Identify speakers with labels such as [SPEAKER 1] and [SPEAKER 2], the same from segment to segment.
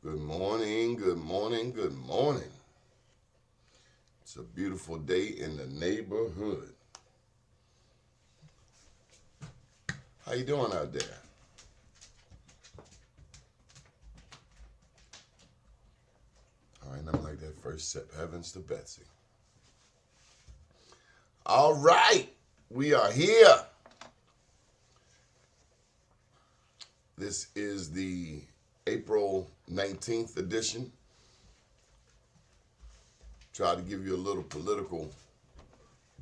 [SPEAKER 1] Good morning, good morning, good morning. It's a beautiful day in the neighborhood. How you doing out there? All right, I'm like that first step. Heavens to Betsy. All right, we are here. This is the April 19th edition. Try to give you a little political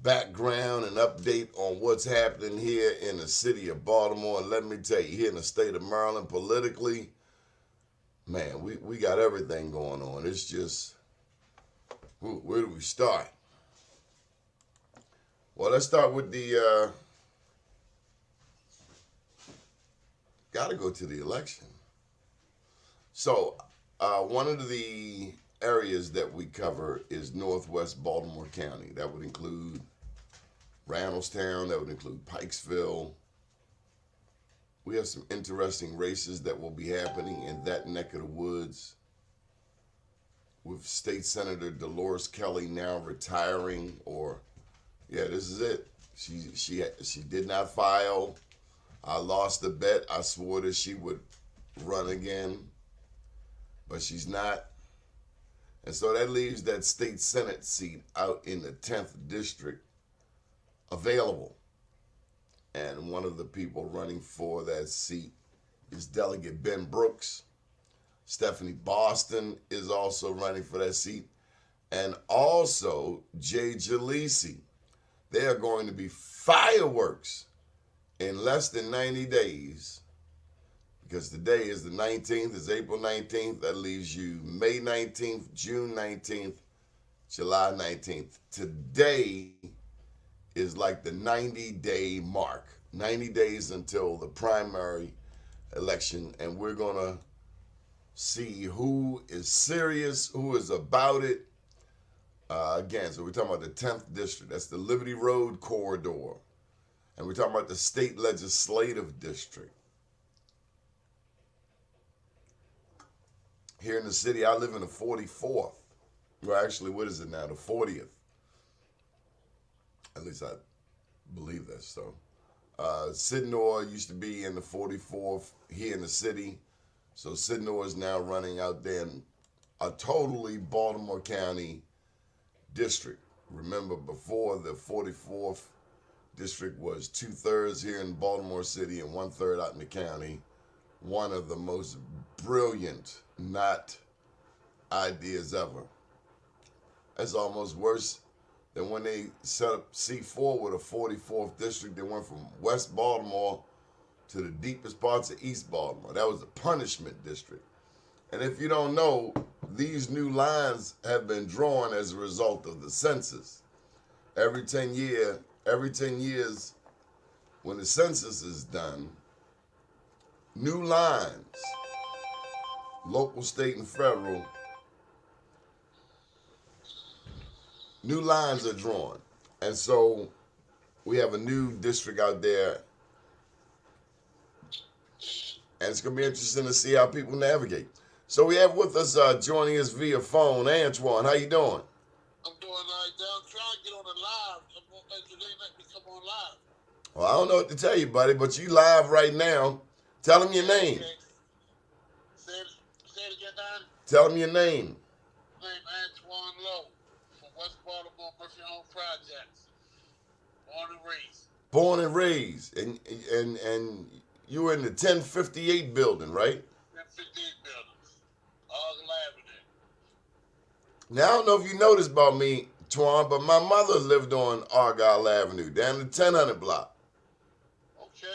[SPEAKER 1] background and update on what's happening here in the city of Baltimore. And let me tell you, here in the state of Maryland, politically, man, we got everything going on. It's just, where do we start? Well, let's start with got to go to the election. So, one of the areas that we cover is Northwest Baltimore County. That would include Randallstown, that would include Pikesville. We have some interesting races that will be happening in that neck of the woods, with State Senator Dolores Kelly now retiring, or this is it. She did not file. I lost the bet. I swore that she would run again, but she's not. And so that leaves that state Senate seat out in the 10th district available. And one of the people running for that seat is Delegate Ben Brooks. Stephanie Boston is also running for that seat. And also Jay Jalisi. They are going to be fireworks in less than 90 days, because today is the 19th, it's April 19th. That leaves you May 19th, June 19th, July 19th. Today is like the 90-day mark. 90 days until the primary election, and we're going to see who is serious, who is about it. Again, so we're talking about the 10th district. That's the Liberty Road corridor. And we're talking about the state legislative district. Here in the city, I live in the 44th. Well, actually, what is it now? The 40th. At least I believe that's so. Sidnor used to be in the 44th here in the city. So Sidnor is now running out there in a totally Baltimore County district. Remember, before, the 44th district was 2/3 here in Baltimore City and 1/3 out in the county. One of the most brilliant not ideas ever. That's almost worse than when they set up C4 with a 44th district. They went from West Baltimore to the deepest parts of East Baltimore. That was the punishment district. And if you don't know, these new lines have been drawn as a result of the census. Every 10 years, when the census is done, new lines, local, state, and federal, new lines are drawn. And so we have a new district out there, and it's going to be interesting to see how people navigate. So we have with us, joining us via phone, Twan. How you doing?
[SPEAKER 2] I'm doing all right now. I'm trying to get on the live. I'm going to let me come on live.
[SPEAKER 1] Well, I don't know what to tell you, buddy, but you live right now. Tell them your name.
[SPEAKER 2] Okay. Say it again, Don.
[SPEAKER 1] Tell them your name.
[SPEAKER 2] Name Twan Lowe from West Baltimore Murphy Home Projects. Born and raised.
[SPEAKER 1] Born and raised. And you were in the 1058 building, right?
[SPEAKER 2] 1058 buildings. Argyle Avenue.
[SPEAKER 1] Now, I don't know if you know this about me, Twan, but my mother lived on Argyle Avenue, down the 1000 block.
[SPEAKER 2] Okay.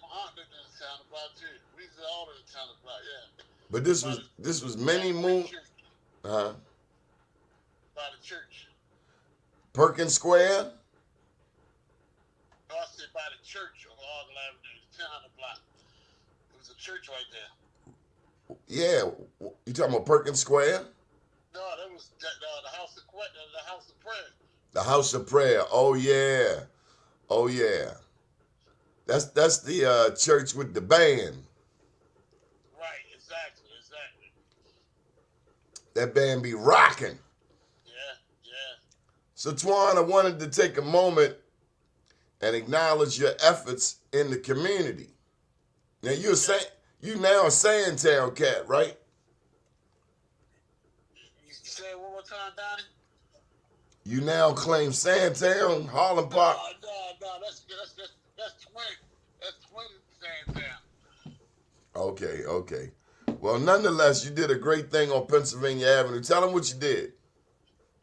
[SPEAKER 2] My aunt lived in the town block too. We used to all in the town block, yeah.
[SPEAKER 1] But this was many moon.
[SPEAKER 2] By the church.
[SPEAKER 1] Perkins Square.
[SPEAKER 2] I said by the church on Argyle Avenue, 1000 block. It was a church right there.
[SPEAKER 1] Yeah, you talking about Perkins Square?
[SPEAKER 2] No, that was the house of prayer.
[SPEAKER 1] The House of Prayer. Oh yeah. That's the church with the band.
[SPEAKER 2] Right, exactly.
[SPEAKER 1] That band be rocking.
[SPEAKER 2] Yeah, yeah.
[SPEAKER 1] So Twan, I wanted to take a moment and acknowledge your efforts in the community. Now you now a Sandtown cat, right?
[SPEAKER 2] You say it one more time, Donnie?
[SPEAKER 1] You now claim Sandtown, Harlem
[SPEAKER 2] No,
[SPEAKER 1] Park.
[SPEAKER 2] no. That's twin. That's twin saying down.
[SPEAKER 1] Okay. Well, nonetheless, you did a great thing on Pennsylvania Avenue. Tell them what you did.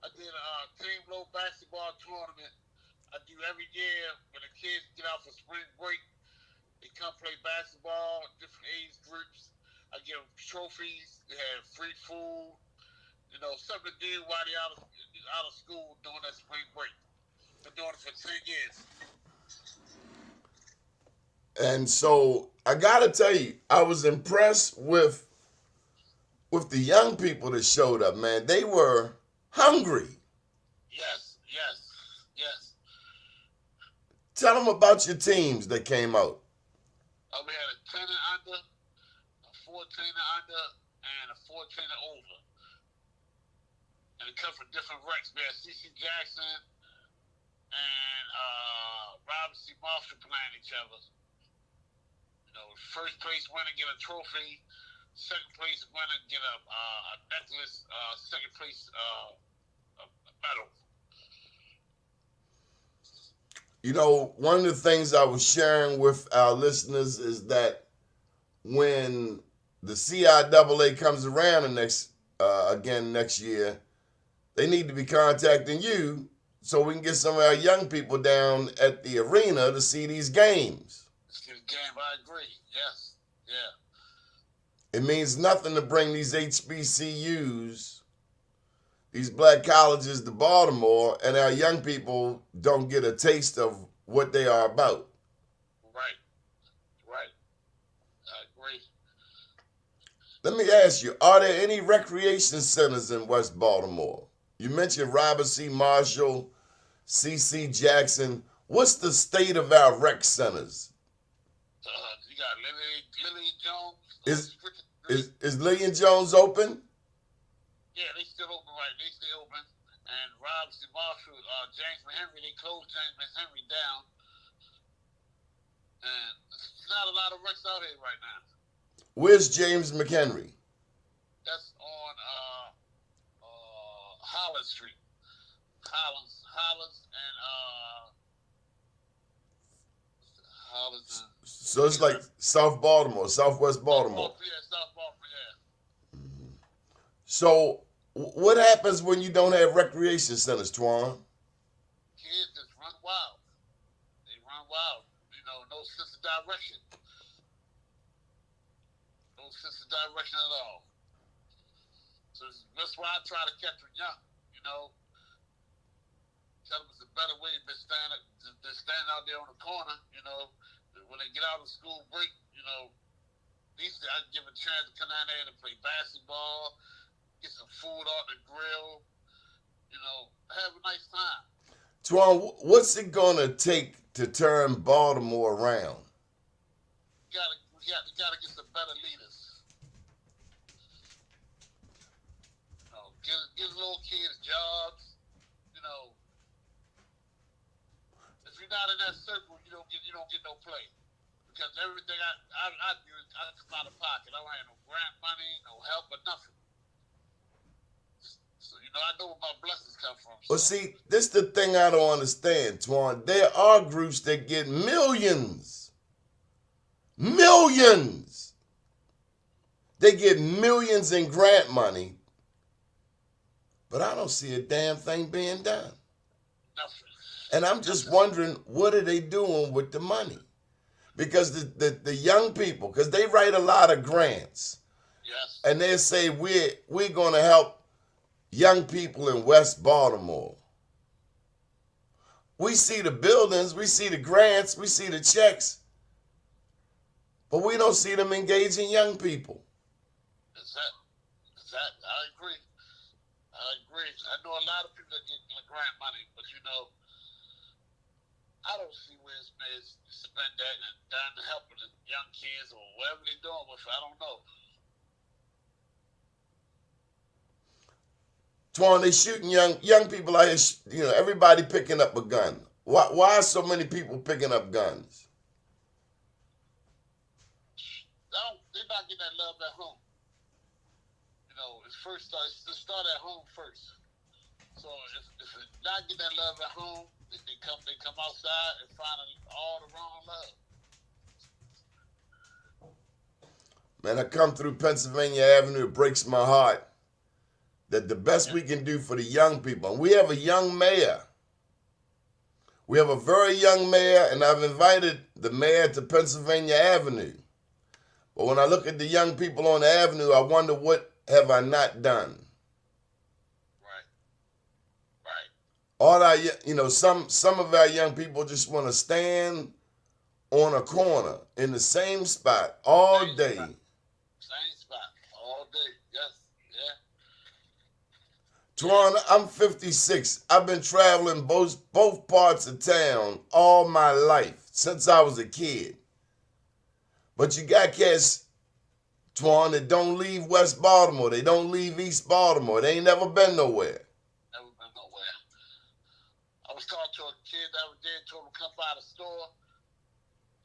[SPEAKER 2] I did a team Lowe basketball tournament. I do every year when the kids get out for spring break. They come play basketball, different age groups. I give them trophies. They have free food. You know, something to do while they're out of school during that spring break. Been doing it for 10 years.
[SPEAKER 1] And so I gotta tell you, I was impressed with the young people that showed up, man. They were hungry.
[SPEAKER 2] Yes.
[SPEAKER 1] Tell them about your teams that came out.
[SPEAKER 2] We had a 10 and under, a 14 and under, and a 14 and over. And it comes from different recs. We had C.C. Jackson and Robert C. Marshall playing each other. You know, first place winner get a trophy, second place winner get a necklace, second place a medal.
[SPEAKER 1] You know, one of the things I was sharing with our listeners is that when the CIAA comes around again next year, they need to be contacting you so we can get some of our young people down at the arena to see these games.
[SPEAKER 2] See the game, I agree. Yes, yeah.
[SPEAKER 1] It means nothing to bring these HBCUs, these black colleges to Baltimore, and our young people don't get a taste of what they are about.
[SPEAKER 2] Right. I agree.
[SPEAKER 1] Let me ask you, are there any recreation centers in West Baltimore? You mentioned Robert C. Marshall, C.C. Jackson. What's the state of our rec centers?
[SPEAKER 2] You got Lily Jones.
[SPEAKER 1] Is Lillian Jones open?
[SPEAKER 2] Yeah, they still open, right? They still open. And Rob C. Marshall, James McHenry, they closed James McHenry down. And there's not a lot of recs out here right now.
[SPEAKER 1] Where's James McHenry?
[SPEAKER 2] That's on Holland Street. Hollands and Hollands.
[SPEAKER 1] So it's like South Baltimore, Southwest Baltimore.
[SPEAKER 2] Yeah, South Baltimore, yeah.
[SPEAKER 1] So what happens when you don't have recreation centers, Twan?
[SPEAKER 2] Kids just run wild. They run wild. You know, no sense of direction. No sense of direction at all. So that's why I try to catch them young. You know, tell them it's a better way than stand out there on the corner. You know, when they get out of school break, you know, at least I give a chance to come down there and play basketball, get some food off the grill, you know, have a nice time.
[SPEAKER 1] Twan, what's it gonna take to turn Baltimore around?
[SPEAKER 2] We gotta get some better leaders. You know, give little kids jobs. You know, if you're not in that circle, you don't get no play. Because everything I do, I come out of pocket. I don't have no grant money, no help, or nothing. So, you know, I know where my blessings come from. So.
[SPEAKER 1] Well, see, this is the thing I don't understand, Twan. There are groups that get millions. Millions. They get millions in grant money, but I don't see a damn thing being done.
[SPEAKER 2] Nothing.
[SPEAKER 1] And I'm just wondering, what are they doing with the money? Because the young people, because they write a lot of grants.
[SPEAKER 2] Yes.
[SPEAKER 1] And they say, we're going to help young people in West Baltimore. We see the buildings, we see the grants, we see the checks, but we don't see them engaging young people.
[SPEAKER 2] Exactly. I agree. I know a lot of people that get grant money, but you know, I don't see where it's made to spend that and down to helping the young kids or whatever they're doing with it. I don't know.
[SPEAKER 1] Twan, they shooting young people out here. Everybody picking up a gun. Why are so many people picking up guns?
[SPEAKER 2] They're not getting that love at home. It start at home first. So if it's not getting that love at home, they come outside and find all the wrong love.
[SPEAKER 1] Man, I come through Pennsylvania Avenue, it breaks my heart that the best we can do for the young people, and we have a young mayor. We have a very young mayor, and I've invited the mayor to Pennsylvania Avenue. But when I look at the young people on the avenue, I wonder, what have I not done?
[SPEAKER 2] Right.
[SPEAKER 1] Some of our young people just want to stand on a corner in the same spot all day.
[SPEAKER 2] Same spot all day. Yes. Yeah.
[SPEAKER 1] Twan, I'm 56. I've been traveling both parts of town all my life, since I was a kid. But you got cats, Twan, that don't leave West Baltimore. They don't leave East Baltimore. They ain't never been nowhere.
[SPEAKER 2] Never been nowhere. I was talking to a kid that was there, told him to come by the store.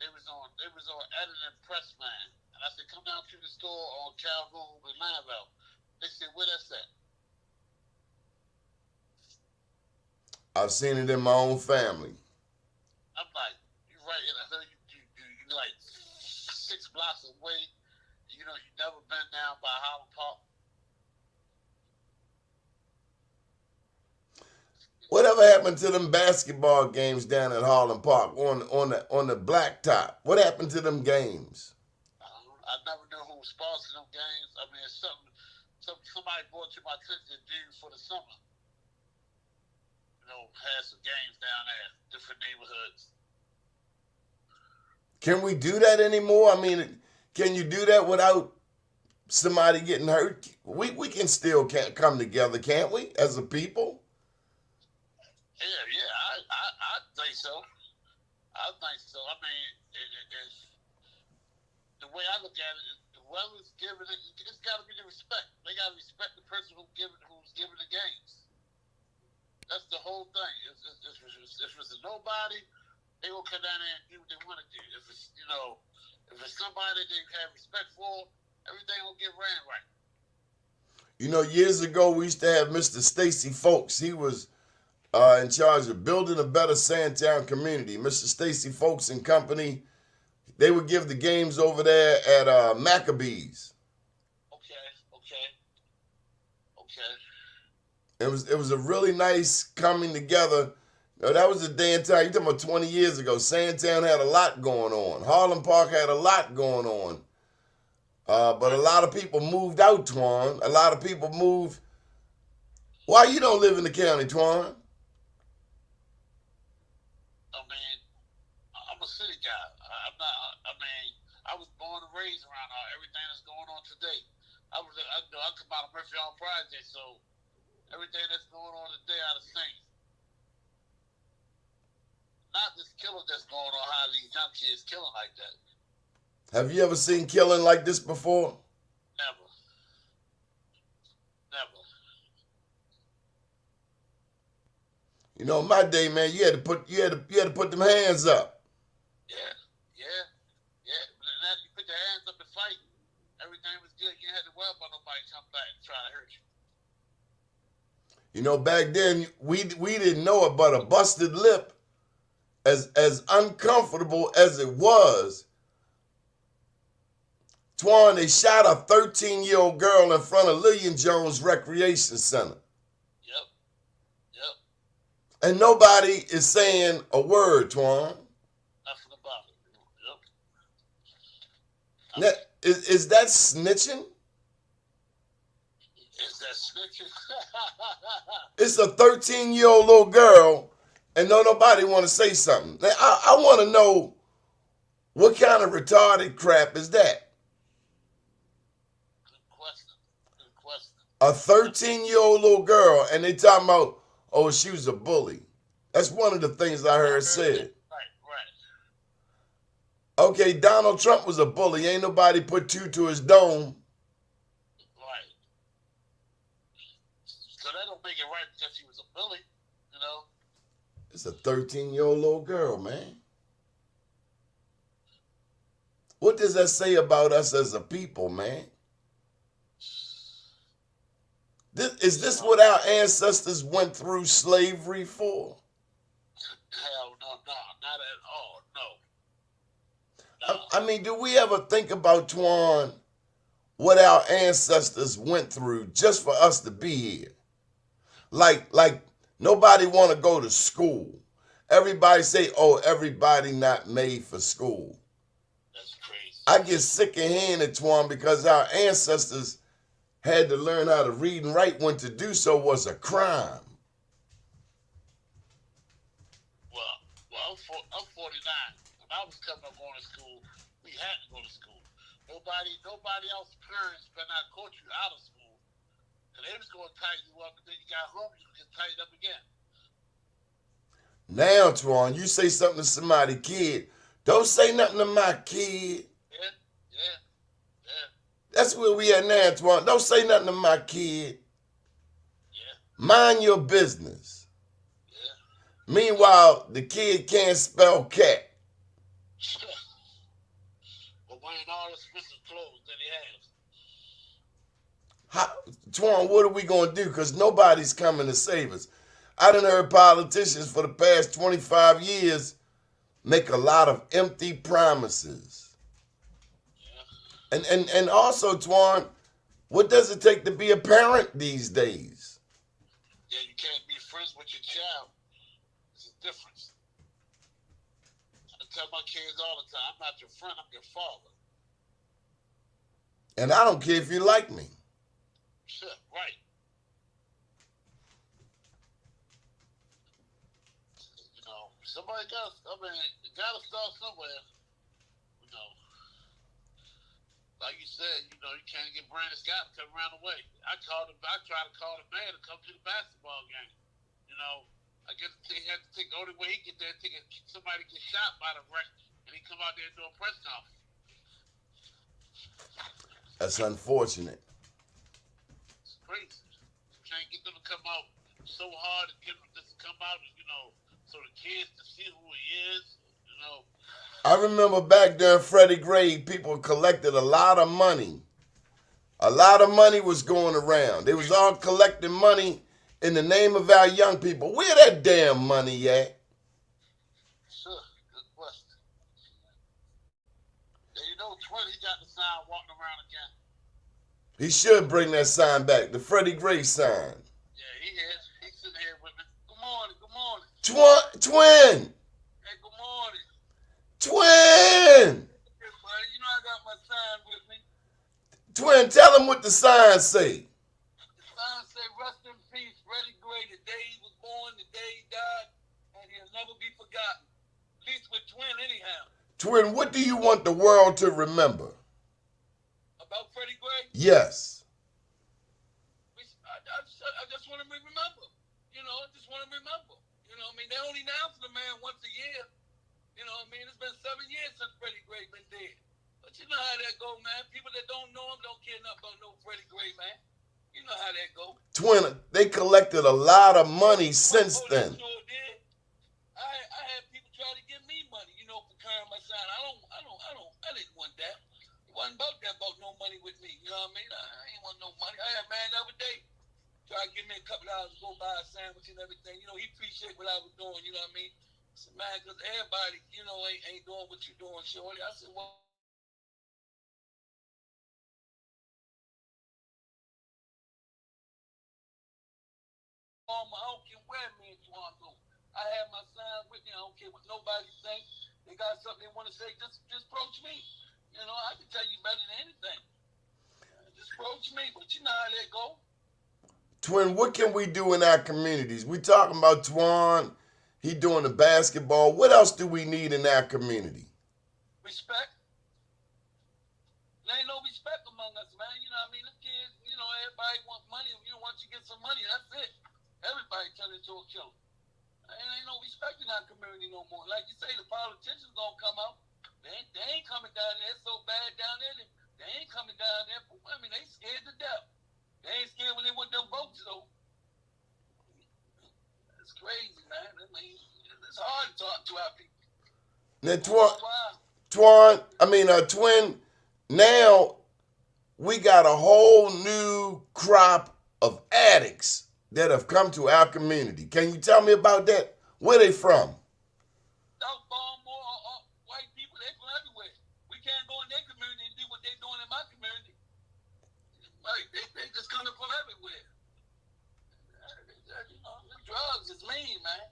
[SPEAKER 2] They was on editing Pressman. And I said, come down to the store on Calhoun and Lineville. They said, where that's at?
[SPEAKER 1] I've seen it in my own family.
[SPEAKER 2] I'm like, you right in the hood, you like 6 blocks away. You never been down by Holland Park.
[SPEAKER 1] Whatever happened to them basketball games down at Harlem Park on the blacktop? What happened to them games?
[SPEAKER 2] I never knew who was sponsoring them games. I mean, it's somebody brought to my attention for the summer. Had some games down there, different neighborhoods.
[SPEAKER 1] Can we do that anymore? I mean, can you do that without somebody getting hurt? We can still come together, can't we, as a people?
[SPEAKER 2] Yeah, I think so. I mean, the way I look at it, whoever's giving it, it's got to be the respect. They got to respect the person who's giving the games. That's the whole thing. If it's a nobody, they will come down there and do what they want to do. If it's somebody they have respect for, everything will get ran right.
[SPEAKER 1] Years ago we used to have Mr. Stacy Folks. He was in charge of building a better Sandtown community. Mr. Stacy Folks and Company, they would give the games over there at Maccabees.
[SPEAKER 2] Okay.
[SPEAKER 1] It was a really nice coming together. That was a day and time. You're talking about 20 years ago. Sandtown had a lot going on. Harlem Park had a lot going on. But a lot of people moved out, Twan. A lot of people moved. Why you don't live in the county, Twan?
[SPEAKER 2] I mean, I'm a city guy. I was born and raised around everything that's going on today. I come out of Murphy on Project, so everything that's going on today I've seen. Not this killing that's going on, how these young kids killing like that.
[SPEAKER 1] Have you ever seen killing like this before?
[SPEAKER 2] Never.
[SPEAKER 1] My day, man, you had to put them hands up.
[SPEAKER 2] Yeah. But then you put your hands up and fight. Everything was good. You had to worry about nobody come back and try to hurt you.
[SPEAKER 1] Back then we didn't know it, but a busted lip, as uncomfortable as it was, Twan, they shot a 13-year-old girl in front of Lillian Jones Recreation Center.
[SPEAKER 2] Yep.
[SPEAKER 1] And nobody is saying a word, Twan.
[SPEAKER 2] Nothing about it. Yep.
[SPEAKER 1] Now, is that snitching?
[SPEAKER 2] Is that snitching?
[SPEAKER 1] It's a 13-year-old little girl, and nobody want to say something. Now, I want to know, what kind of retarded crap is that?
[SPEAKER 2] Good question.
[SPEAKER 1] A 13-year-old little girl, and they talking about, oh, she was a bully. That's one of the things I heard said.
[SPEAKER 2] Right.
[SPEAKER 1] Okay, Donald Trump was a bully. Ain't nobody put 2 to his dome.
[SPEAKER 2] Right. So that don't make it right because she was a bully, you know.
[SPEAKER 1] It's a 13-year-old little girl, man. What does that say about us as a people, man? Is this what our ancestors went through slavery for?
[SPEAKER 2] Hell no, not at all, no.
[SPEAKER 1] I mean, do we ever think about, Twan, what our ancestors went through just for us to be here? Like nobody want to go to school. Everybody say, oh, everybody not made for school.
[SPEAKER 2] That's crazy.
[SPEAKER 1] I get sick of hearing it, Twan, because our ancestors had to learn how to read and write when to do so was a crime.
[SPEAKER 2] Well, I'm 49. When I was coming up going to school, we had to go to school. Nobody else's parents better not coach you out of school. And they was going to tighten you up, and then you got home, you get tightened up again.
[SPEAKER 1] Now, Twan, you say something to somebody, kid. Don't say nothing to my kid.
[SPEAKER 2] Yeah.
[SPEAKER 1] That's where we at now, Twan. Don't say nothing to my kid.
[SPEAKER 2] Yeah.
[SPEAKER 1] Mind your business.
[SPEAKER 2] Yeah.
[SPEAKER 1] Meanwhile, the kid can't spell cat.
[SPEAKER 2] But wearing all the expensive clothes that he has.
[SPEAKER 1] Twan, what are we going to do? Because nobody's coming to save us. I done heard politicians for the past 25 years make a lot of empty promises. And also, Twan, what does it take to be a parent these days?
[SPEAKER 2] Yeah, you can't be friends with your child. There's a difference. I tell my kids all the time, I'm not your friend, I'm your father.
[SPEAKER 1] And I don't care if you like me.
[SPEAKER 2] Sure, right. You know, somebody got to start somewhere. You know, like you said, you can't get Brandon Scott to come around the way. I tried to call the man to come to the basketball game. You know, I guess he had to take the only way he get there, somebody get shot by the wreck, and he come out there and do a press conference.
[SPEAKER 1] That's unfortunate.
[SPEAKER 2] It's crazy. You can't get them to come out so hard to get them just to come out, so the kids to see who he is,
[SPEAKER 1] I remember back during Freddie Gray, people collected a lot of money. A lot of money was going around. They was all collecting money in the name of our young people. Where that damn money at?
[SPEAKER 2] Sure, good question. And Twan, he got the sign walking around again.
[SPEAKER 1] He should bring that sign back, the Freddie Gray sign.
[SPEAKER 2] Yeah, he is. He's sitting here with me. Good morning, good morning.
[SPEAKER 1] Twin!
[SPEAKER 2] Hey, good morning.
[SPEAKER 1] Twin!
[SPEAKER 2] Hey, buddy, I got my sign with me.
[SPEAKER 1] Twin, tell him what the sign say.
[SPEAKER 2] The sign say, rest in peace, Freddie Gray. The day he was born, the day he died, and he'll never be forgotten. At least with Twin, anyhow.
[SPEAKER 1] Twin, what do you want the world to remember?
[SPEAKER 2] About Freddie Gray?
[SPEAKER 1] Yes.
[SPEAKER 2] I just want him to remember. I just want him to remember. They only announce the man once a year. It's been 7 years since Freddie Gray been dead. But you know how that go, man. People that don't know him don't care nothing about no Freddie Gray, man. You know how that go.
[SPEAKER 1] Twin, they collected a lot of money since then.
[SPEAKER 2] Sure did. I had people try to give me money, for carrying my sign. I didn't want that. It wasn't about no money with me. You know what I mean? I ain't want no money. I had a man the other day try to give me a couple dollars to go buy a sandwich and everything. He appreciate what I was doing. You know what I mean? I said, man, because everybody, ain't doing what you're doing, shorty. I said, well, I don't care where me and Twan go. I have my sign with me. I don't care what nobody thinks. They got something they want to say. Just approach me. I can tell you better than anything. Just approach me. But you know how that go.
[SPEAKER 1] Twin, what can we do in our communities? We talking about Twan. He doing the basketball. What else do we need in our community?
[SPEAKER 2] Respect. There ain't no respect among us, man. You know what I mean? The kids, everybody want money. Once you get some money, that's it. Everybody turn into a killer. Ain't no respect in our community no more. Like you say, the politicians gonna come out. They ain't coming down there. It's so bad down there. They ain't coming down there. They scared to death. They ain't scared when they want them votes, though. to our people.
[SPEAKER 1] Now, Twin, now we got a whole new crop of addicts that have come to our community. Can you tell me about that? Where they from?
[SPEAKER 2] South Baltimore, white people, they from everywhere. We can't go in their community and do what they're doing in my community. Like, they just coming from everywhere. You know, the drugs is mean, man.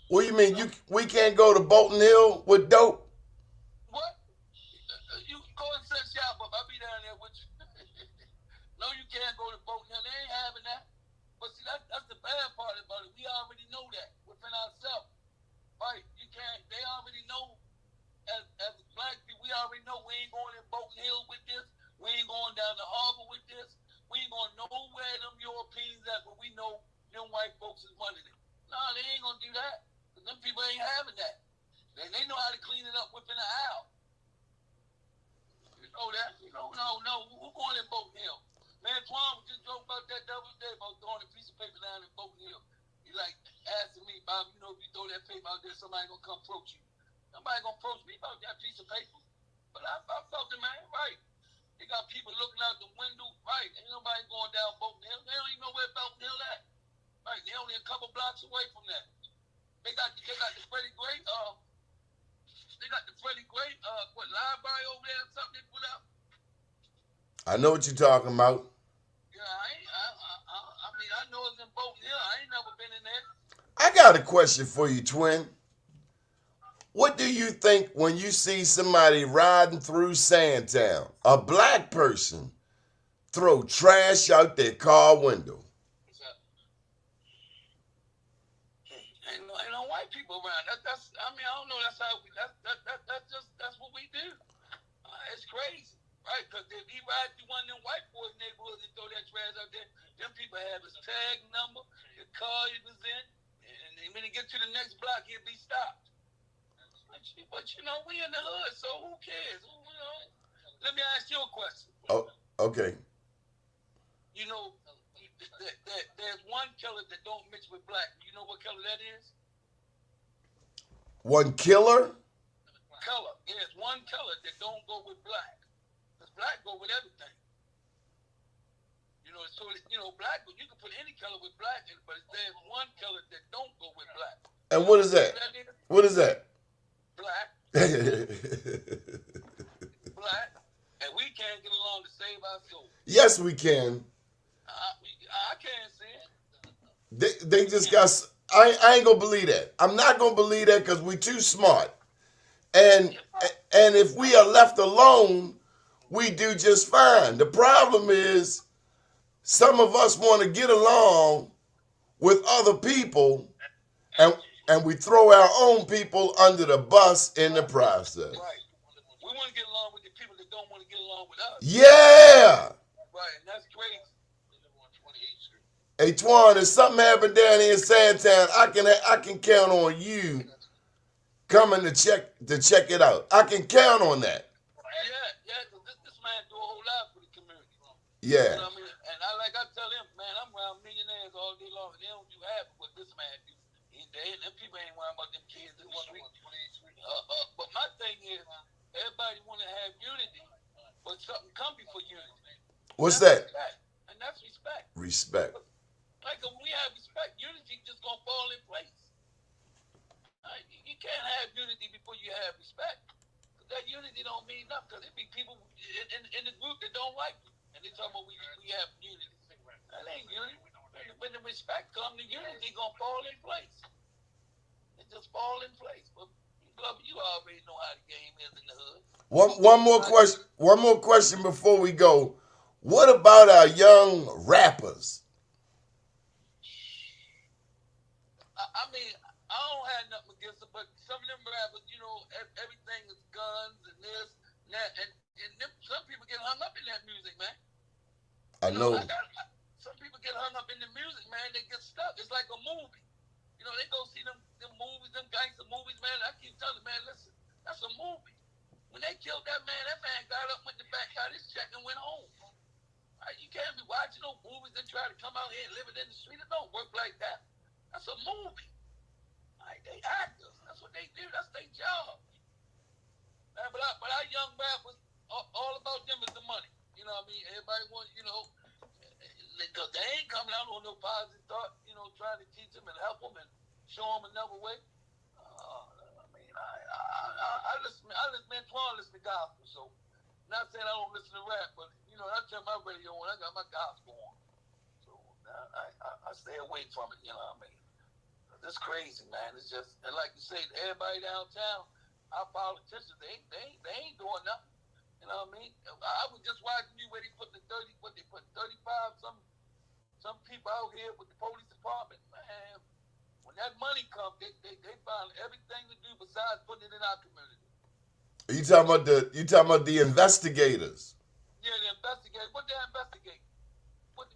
[SPEAKER 1] What do you mean? We can't go to Bolton Hill with dope?
[SPEAKER 2] What? You can go and set shop up. I'll be down there with you. No, you can't go to Bolton Hill. They ain't having that. But see, that's the bad part about it. We already know that within ourselves. Right? You can't. They already know. As black people, we already know we ain't going in Bolton Hill with this. We ain't going down the harbor with this. We ain't going nowhere them Europeans at, but we know them white folks is running it. No, they ain't gonna do that. Cause them people ain't having that. They know how to clean it up within an hour. You know that? You know, no. Who going in Bolton Hill? Man, Twan just joked about that the other day about throwing a piece of paper down in Bolton Hill. He like asking me, Bob, you know, if you throw that paper out there, somebody gonna come approach you. Somebody gonna approach me about that piece of paper. But I felt it, man, right. They got people looking out the window, right? Ain't nobody going down Bolton Hill. They don't even know where Bolton Hill at. Right, they're only a couple blocks away from that. They got the Freddie Gray, library over there or something they put out.
[SPEAKER 1] I know what you're talking about.
[SPEAKER 2] Yeah, I mean, I know it's in Bolton Hill. I ain't never been in there.
[SPEAKER 1] I got a question for you, Twin. What do you think when you see somebody riding through Sandtown, a black person, throw trash out their car window?
[SPEAKER 2] Ain't no white people around. That's I don't know. That's how that's what we do. It's crazy, right? Because if he ride through one of them white boys' neighborhoods and throw that trash out there, them people have his tag number, the car he was in, and when he get to the next block, he'll be stopped. But you know, we in the hood, so who cares? Let me ask you a question.
[SPEAKER 1] Oh, okay.
[SPEAKER 2] You know, there's one color that don't mix with black. You know what color that is?
[SPEAKER 1] One killer?
[SPEAKER 2] Color. There's one color that don't go with black. Because black go with everything. You know, so black, you can put any color with black, but there's one color that don't go with black.
[SPEAKER 1] And what is that? What is that?
[SPEAKER 2] Black. Black. And we can't get along to save our souls.
[SPEAKER 1] Yes, we can.
[SPEAKER 2] I can't see it.
[SPEAKER 1] They just got. I ain't gonna believe that. I'm not gonna believe that because we too smart. And if we are left alone, we do just fine. The problem is, some of us want to get along with other people, and we throw our own people under the bus in the process.
[SPEAKER 2] Right. We want to get along with the people that don't want to get along with us.
[SPEAKER 1] Yeah.
[SPEAKER 2] Right, and that's crazy.
[SPEAKER 1] Hey, Twan, if something happened down here in Sandtown, I can count on you coming to check it out. I can count on that.
[SPEAKER 2] Yeah, because this man do a whole lot for the community.
[SPEAKER 1] Yeah.
[SPEAKER 2] You know what I mean? And I tell him, man, I'm around millionaires all day long, and they don't do half of what this man do. Them people ain't worrying about them kids in the street. But my thing is, everybody want to have unity, but something come before unity.
[SPEAKER 1] What's that?
[SPEAKER 2] Respect. And that's respect.
[SPEAKER 1] Respect.
[SPEAKER 2] Like when we have respect, unity just gonna fall in place. You can't have unity before you have respect. Cause that unity don't mean nothing. Cause there be people in the group that don't like you, and they talk about we have unity. That ain't unity. When the respect comes, the unity gonna fall in place. It just fall in place. But you already know how the game is in the hood.
[SPEAKER 1] One more question. One more question before we go. What about our young rappers?
[SPEAKER 2] I mean, I don't have nothing against it, but some of them rappers, you know, everything is guns and this and that, and some people get hung up in that music, man.
[SPEAKER 1] I know.
[SPEAKER 2] Some people get hung up in the music, man. They get stuck. It's like a movie. You know, they go see them movies, them gangster movies, man. I keep telling them, man, listen, that's a movie. When they killed that man got up, went to the back, got his check, and went home. Right? You can't be watching those movies and try to come out here and live it in the street. It don't work like that. That's a movie. Right? They actors. That's what what they do. That's their job. Man, but our young rappers, all about them is the money. You know what I mean? Everybody wants, because they ain't coming out on no positive thought, trying to teach them and help them and show them another way. I listen, man, Twan listen to gospel, so not saying I don't listen to rap, but, I turn my radio on, I got my gospel on. So I stay away from it, you know what I mean? It's crazy, man. It's just, and like you say, everybody downtown, our politicians, they ain't doing nothing. You know what I mean? I was just watching where they put 35 some people out here with the police department. Man, when that money comes, they find everything to do besides putting it in our community.
[SPEAKER 1] You talking about the investigators?
[SPEAKER 2] Yeah, the investigators. What they investigate? What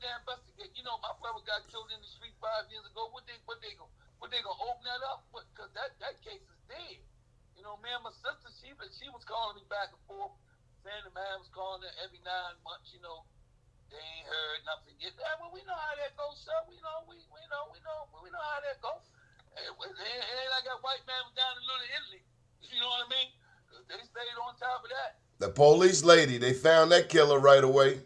[SPEAKER 2] they investigate? My brother got killed in the street 5 years ago. What they gonna open that up? Because that case is dead. Me and my sister, she was calling me back and forth, saying the man was calling her every 9 months. They ain't heard nothing yet. Well, we know how that goes, sir. We know how that goes. It ain't like that white man was down in Little Italy. You know what I mean? They stayed on top of that.
[SPEAKER 1] The police lady, they found that killer right away.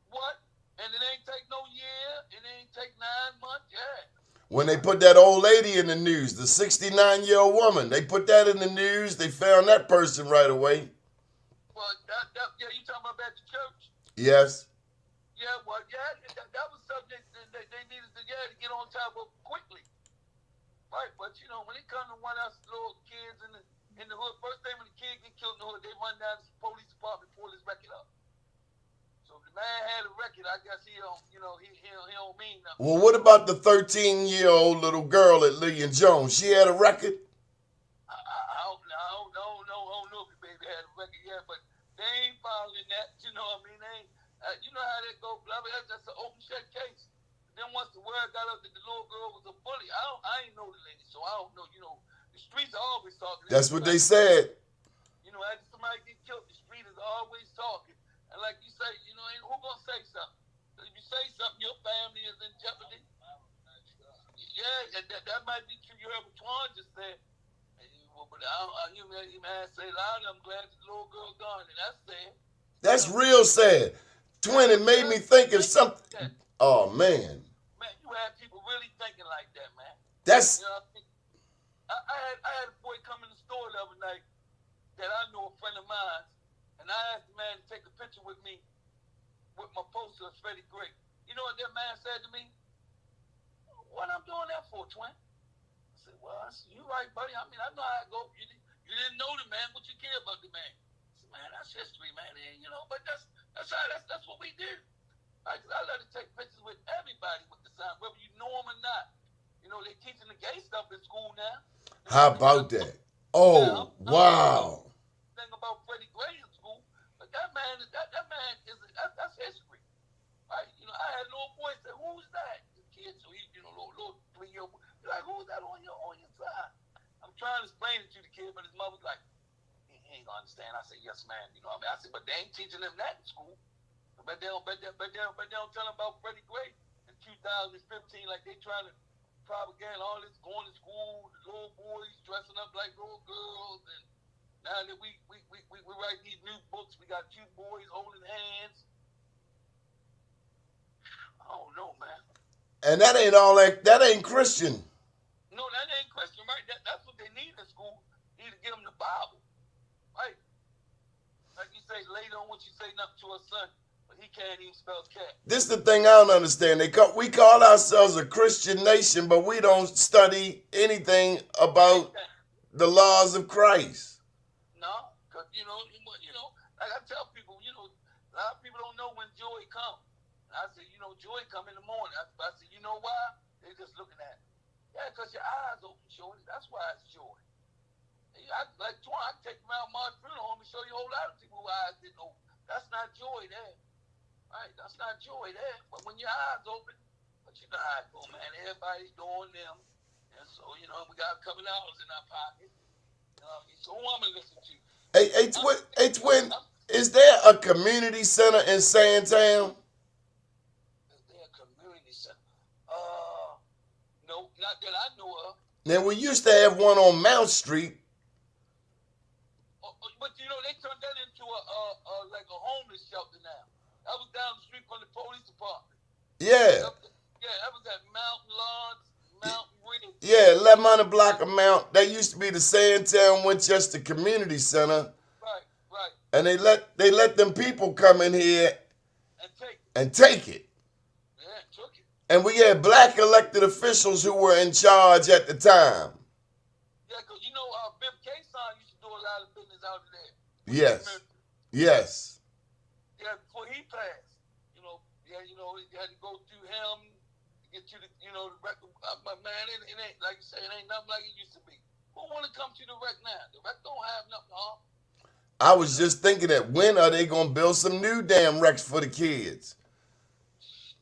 [SPEAKER 2] What? And it ain't take no year. It ain't take 9 months. Yeah.
[SPEAKER 1] When they put that old lady in the news, the 69-year-old woman, they put that in the news. They found that person right away.
[SPEAKER 2] Well, you talking about at the church?
[SPEAKER 1] Yes.
[SPEAKER 2] Yeah, well, that was something that they needed to get on top of quickly. Right, but when it comes to one of us little kids in the hood, first thing when the kid get killed in the hood, they run down to the police department and pull his record up. So if the man had a record, I guess he don't mean nothing.
[SPEAKER 1] Well, what about the 13-year-old little girl at Lee and Jones? She had a record?
[SPEAKER 2] I don't know if the baby had a record yet, but they ain't following that. You know what I mean? They ain't. You know how that go, brother. That's an open shut case. Then once the word got out that the little girl was a bully, I ain't know the lady, so I don't know. The streets are always talking.
[SPEAKER 1] That's what they said.
[SPEAKER 2] After somebody get killed, the street is always talking. And like you say, ain't who gonna say something? If you say something, your family is in jeopardy. Yeah, that might be true. You heard what Twan just said. But you man say loud. I'm glad the little girl gone, and that's sad.
[SPEAKER 1] That's real sad. Twin, it made me think of something. Oh, man.
[SPEAKER 2] Man, you had people really thinking like that, man.
[SPEAKER 1] That's...
[SPEAKER 2] I had a boy come in the store the other night that I know, a friend of mine, and I asked the man to take a picture with me with my poster of Freddie Gray. You know what that man said to me? What I'm doing that for, Twin? I said, well, you right, buddy. I mean, I know how it goes. You didn't know the man. What you care about the man? I said, man, that's history, man. And, but that's what we do. I let her take pictures with everybody with the sign, whether you know them or not. They're teaching the gay stuff in school now.
[SPEAKER 1] How about that? Oh, wow.
[SPEAKER 2] Thing about Freddie Gray in school, but that man is that's history. Right? I had a little boy say, "Who's that?" The kid, so he, little 3-year-old, like, "Who's that on your side?" I'm trying to explain it to the kid, but his mother's like, "He ain't gonna understand." I said, "Yes, ma'am." I said, "But they ain't teaching them that in school. But they don't tell them about Freddie Gray in 2015, like they trying to propaganda all this, going to school, the little boys dressing up like little girls, and now that we write these new books, we got 2 boys holding hands. I don't know, man.
[SPEAKER 1] And that ain't all that ain't Christian.
[SPEAKER 2] No, that ain't Christian, right? That's what they need in school. You need to get them the Bible, right? Like you say, later on, what you say nothing to a son, but he can't even spell cat.
[SPEAKER 1] This is the thing I don't understand. We call ourselves a Christian nation, but we don't study anything about the laws of Christ.
[SPEAKER 2] No, because, like I tell people, a lot of people don't know when joy comes. I say, joy come in the morning. I say, you know why? They're just looking at it. Yeah, because your eyes open, shorty. That's why it's joy. Like Twan, I can take you around March funeral home and show you a whole lot of people who eyes didn't open. That's not joy there. Right? That's not joy there. But when your eyes open, but you know how it go, man. Everybody's doing them. And so, we got a couple hours in our pocket. So who I'm going to listen to?
[SPEAKER 1] Hey, Twin, is there a community center in Sandtown?
[SPEAKER 2] Is there a community center? No, not that I know of.
[SPEAKER 1] Now, we used to have one on Mount Street.
[SPEAKER 2] But you know, they turned that into like a homeless shelter now. That was down the street from the police department.
[SPEAKER 1] Yeah.
[SPEAKER 2] That was at Mountain Lawns, Mountain Ridge.
[SPEAKER 1] Yeah, 1100 block of Mount. That used to be the Sandtown Winchester Community Center.
[SPEAKER 2] Right.
[SPEAKER 1] And they let them people come in here and take it.
[SPEAKER 2] Yeah, took it.
[SPEAKER 1] And we had black elected officials who were in charge at the time.
[SPEAKER 2] Yeah, because you know, Bill Kason used to do a lot of business out of there.
[SPEAKER 1] Yes. Yes.
[SPEAKER 2] Yeah, before he passed, you had to go through him to get you the record. But man, it ain't, like you say, it ain't nothing like it used to be. Who want to come to the rec now? The rec don't have nothing, huh?
[SPEAKER 1] I was just thinking that when are they going to build some new damn recs for the kids?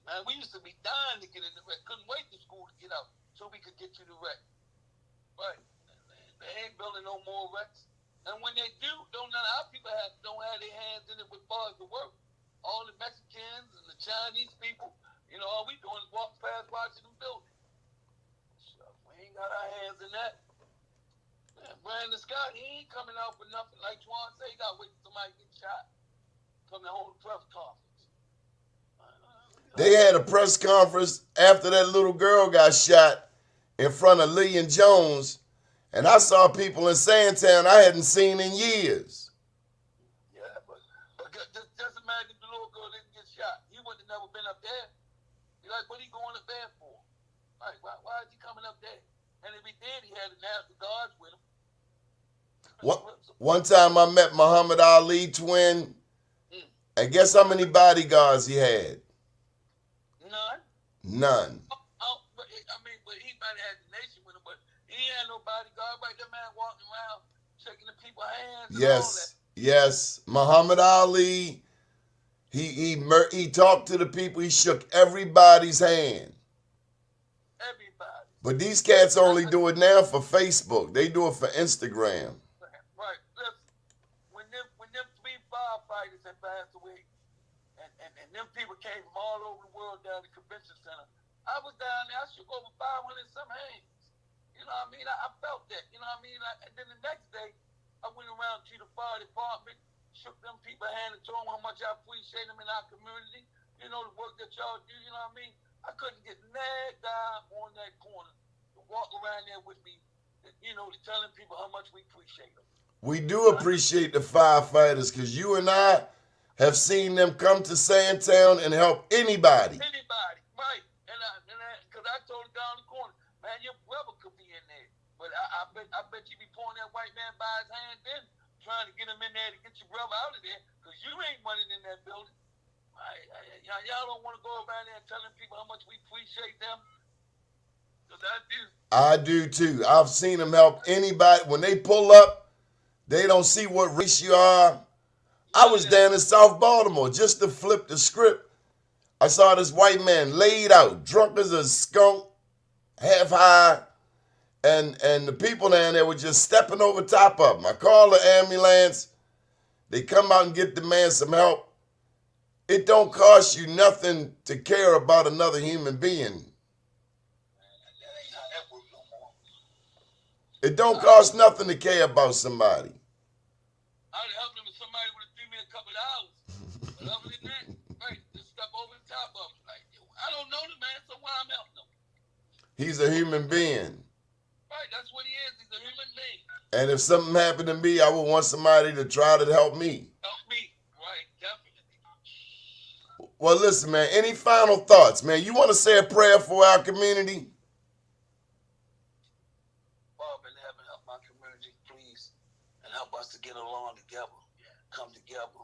[SPEAKER 2] Man, we used to be dying to get in the rec. Couldn't wait to school to get out so we could get to the rec. Right. They ain't building no more recs. And when they do, none of our people don't have their hands in it with bars to work. All the Mexicans and the Chinese people, all we doing is walk past watching them build it. So we ain't got our hands in that. Man, Brandon Scott, he ain't coming out for nothing. Like Twan said, he got to wait till somebody get shot. Come to hold a press conference.
[SPEAKER 1] They had a press conference after that little girl got shot in front of Lee and Jones. And I saw people in Sandtown I hadn't seen in years.
[SPEAKER 2] Yeah, but just imagine if the little girl didn't get shot. He would have never been up there. You're like, what are you going up there for? Like, why is he coming up there? And if he did, he had the National Guards with him.
[SPEAKER 1] One time I met Muhammad Ali, Twin. And guess how many bodyguards he had? None.
[SPEAKER 2] But he might have had the nation with him, but he had no bodyguard. Right, that man walking around shaking the people's hands.
[SPEAKER 1] Yes. Muhammad Ali, he talked to the people. He shook everybody's hand.
[SPEAKER 2] Everybody.
[SPEAKER 1] But these cats only do it now for Facebook. They do it for Instagram.
[SPEAKER 2] Right. Listen, when them 3 firefighters had passed away, and them people came from all over the world down to the convention center, I was down there. I shook over 500 some hands. You know what I mean? I felt that. You know what I mean? And then the next day, I went around to the fire department, shook them people's hand and told them how much I appreciate them in our community. You know, the work that y'all do. You know what I mean? I couldn't get mad guy on that corner to walk around there with me, telling people how much we appreciate them.
[SPEAKER 1] We do appreciate the firefighters because you and I have seen them come to Sandtown and help anybody.
[SPEAKER 2] Anybody, right. And because I told him down the corner, man, your brother could be in there. But I bet you be pulling that white man by his hand then, trying to get him in there to get your brother out of there, because you ain't running in that building. Y'all don't want to go around there and telling people how much we appreciate them? Because I do.
[SPEAKER 1] I do too. I've seen them help anybody. When they pull up, they don't see what race you are. I was down in South Baltimore just to flip the script. I saw this white man laid out, drunk as a skunk, half high, and the people down there were just stepping over top of him. I called the ambulance. They come out and get the man some help. It don't cost you nothing to care about another human being. It don't cost nothing to care about somebody.
[SPEAKER 2] I'd help him if somebody would have given me a couple of hours. But other than that, right, just step over the top of him. Like, I don't know the man, so why I'm helping him?
[SPEAKER 1] He's a human being.
[SPEAKER 2] Right, that's what he is. He's a human being.
[SPEAKER 1] And if something happened to me, I would want somebody to try to help me.
[SPEAKER 2] Help me, right, definitely.
[SPEAKER 1] Well, listen, man, any final thoughts, man? You want to say a prayer for our community?
[SPEAKER 2] Help us to get along together, come together,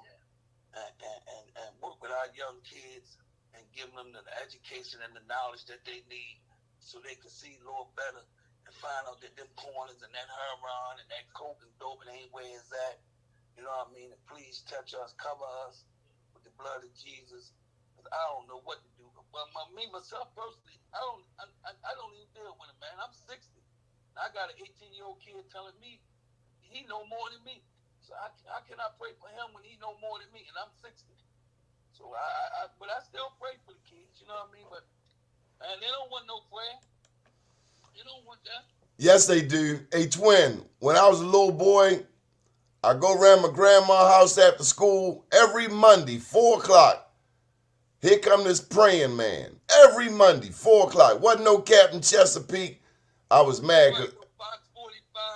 [SPEAKER 2] and work with our young kids and give them the education and the knowledge that they need so they can see Lord better and find out that them corners and that heroin and that coke and dope and ain't where it's at. You know what I mean? And please touch us, cover us with the blood of Jesus. Cause I don't know what to do. But me myself personally, I don't even deal with it, man. I'm 60. I got an 18-year-old kid telling me he know more than me. So how can I pray for him when he know more than me and I'm 60? So but I still pray for the kids, you know what I mean? But man, they don't want no prayer. They don't want that.
[SPEAKER 1] Yes, they do. Hey, Twin, when I was a little boy, I go around my grandma's house after school every Monday, 4 o'clock. Here come this praying man. Every Monday, 4 o'clock. Wasn't no Captain Chesapeake. I was mad because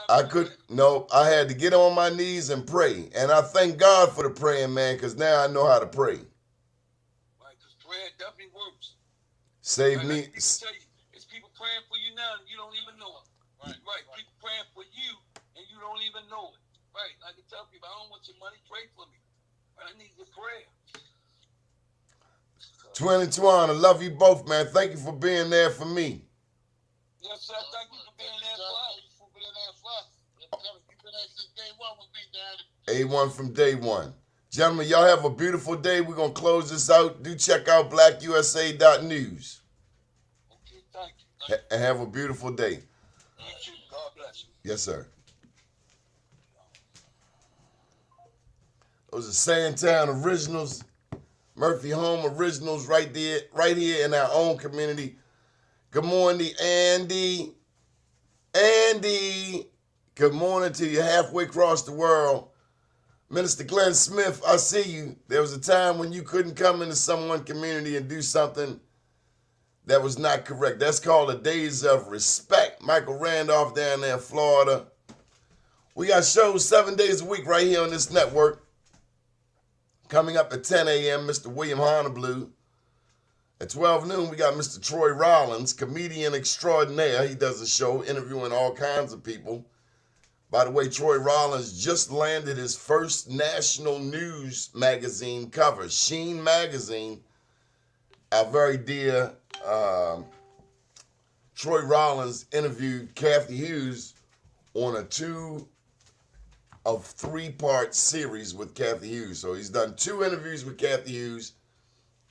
[SPEAKER 1] I could, no, I had to get on my knees and pray. And I thank God for the praying man because now I know how to pray.
[SPEAKER 2] Right, because prayer definitely works.
[SPEAKER 1] Save
[SPEAKER 2] Right,
[SPEAKER 1] me.
[SPEAKER 2] like people tell you, it's people praying for you now and you don't even know it. Right. People praying for you and you don't even know it. Right. I can tell people, I don't want your money, pray for me. Right, I need your prayer.
[SPEAKER 1] Twin and Twan, I love you both, man. Thank you for being there for me.
[SPEAKER 2] Yes, sir. Thank you for being there for us. You've been there since day one with me, Daddy.
[SPEAKER 1] A1 from day one. Gentlemen, y'all have a beautiful day. We're going to close this out. Do check out blackusa.news.
[SPEAKER 2] Okay, thank you.
[SPEAKER 1] And have a beautiful day.
[SPEAKER 2] You too. God bless you.
[SPEAKER 1] Yes, sir. Those are Sandtown originals, Murphy Home originals right there, right here in our own community. Good morning, Andy. Andy, good morning to you halfway across the world. Minister Glenn Smith, I see you. There was a time when you couldn't come into someone's community and do something that was not correct. That's called the Days of Respect. Michael Randolph down there in Florida. We got shows 7 days a week right here on this network. Coming up at 10 a.m., Mr. William Honolulu. At 12 noon, we got Mr. Troy Rollins, comedian extraordinaire. He does a show interviewing all kinds of people. By the way, Troy Rollins just landed his first national news magazine cover, Sheen Magazine. Our very dear Troy Rollins interviewed Kathy Hughes on a 2 of 3-part series with Kathy Hughes. So he's done 2 interviews with Kathy Hughes.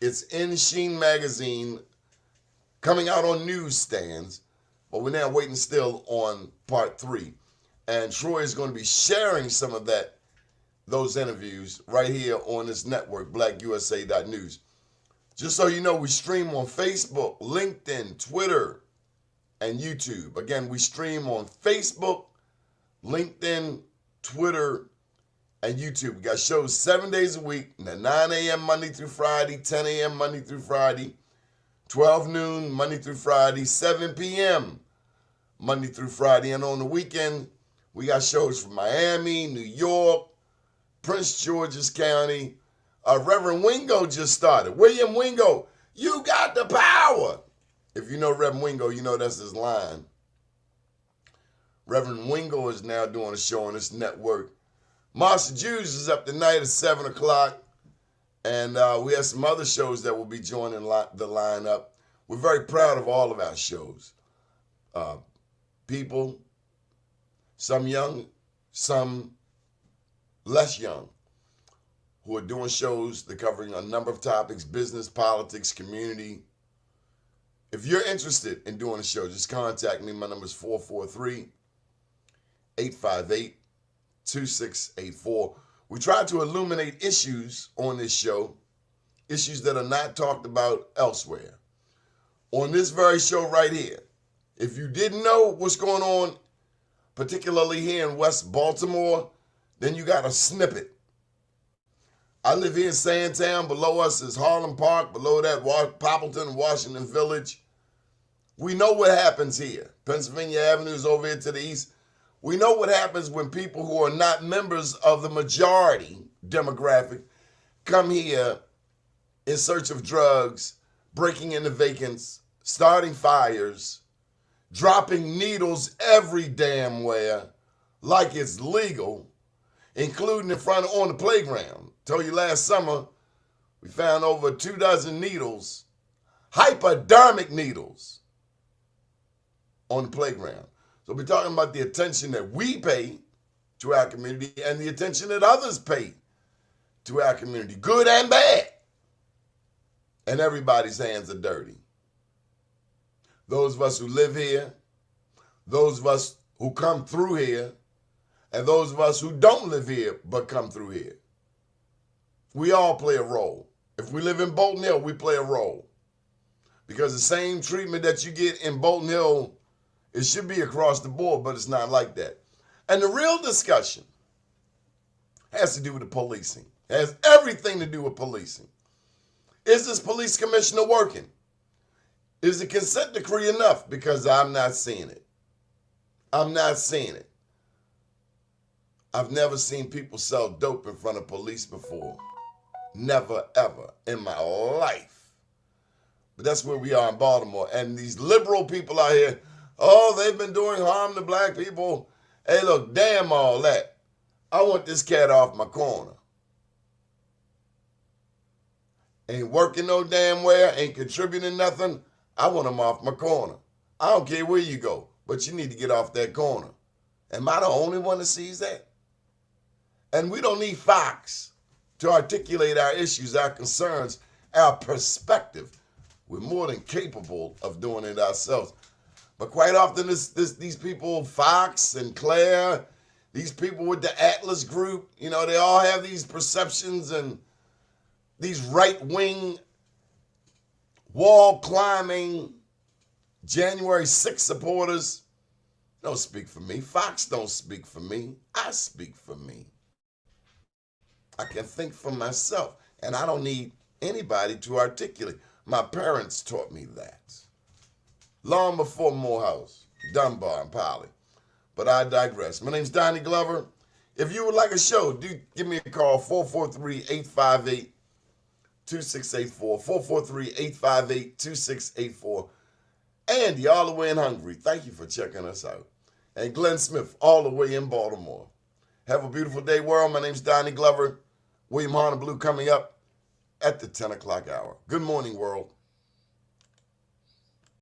[SPEAKER 1] It's in Sheen Magazine, coming out on newsstands, but we're now waiting still on part 3. And Troy is going to be sharing some of those interviews right here on this network, blackusa.news. Just so you know, we stream on Facebook, LinkedIn, Twitter, and YouTube. Again, we stream on Facebook, LinkedIn, Twitter, and YouTube. We got shows 7 days a week, 9 a.m. Monday through Friday, 10 a.m. Monday through Friday, 12 noon Monday through Friday, 7 p.m. Monday through Friday. And on the weekend, we got shows from Miami, New York, Prince George's County. Reverend Wingo just started. William Wingo, you got the power. If you know Reverend Wingo, you know that's his line. Reverend Wingo is now doing a show on this network. Master Jews is up tonight at 7 o'clock. And we have some other shows that will be joining the lineup. We're very proud of all of our shows. People, some young, some less young, who are doing shows. They're covering a number of topics: business, politics, community. If you're interested in doing a show, just contact me. My number is 443-858-2684. We try to illuminate issues on this show, issues that are not talked about elsewhere. On this very show right here, if you didn't know what's going on, particularly here in West Baltimore, then you got a snippet. I live here in Sandtown. Below us is Harlem Park. Below that, Poppleton, Washington Village. We know what happens here. Pennsylvania Avenue is over here to the east. We know what happens when people who are not members of the majority demographic come here in search of drugs, breaking into vacants, starting fires, dropping needles every damn where like it's legal, including in front on the playground. Told you last summer, we found over 24 needles, hypodermic needles, on the playground. So we're talking about the attention that we pay to our community and the attention that others pay to our community, good and bad. And everybody's hands are dirty. Those of us who live here, those of us who come through here, and those of us who don't live here but come through here. We all play a role. If we live in Bolton Hill, we play a role. Because the same treatment that you get in Bolton Hill It should be across the board, but it's not like that. And the real discussion has to do with the policing. It has everything to do with policing. Is this police commissioner working? Is the consent decree enough? Because I'm not seeing it. I'm not seeing it. I've never seen people sell dope in front of police before. Never, ever in my life. But that's where we are in Baltimore. And these liberal people out here, oh, they've been doing harm to black people. Hey, look, damn all that. I want this cat off my corner. Ain't working no damn where, ain't contributing nothing. I want him off my corner. I don't care where you go, but you need to get off that corner. Am I the only one that sees that? And we don't need Fox to articulate our issues, our concerns, our perspective. We're more than capable of doing it ourselves. But quite often, these people, Fox and Claire, these people with the Atlas Group, you know, they all have these perceptions and these right-wing, wall-climbing, January 6th supporters don't speak for me. Fox don't speak for me. I speak for me. I can think for myself, and I don't need anybody to articulate. My parents taught me that. Long before Morehouse, Dunbar, and Polly. But I digress. My name's Donnie Glover. If you would like a show, do give me a call, 443-858-2684, 443-858-2684. Andy, all the way in Hungary, thank you for checking us out. And Glenn Smith, all the way in Baltimore. Have a beautiful day, world. My name's Donnie Glover. William Horner Blue coming up at the 10 o'clock hour. Good morning, world.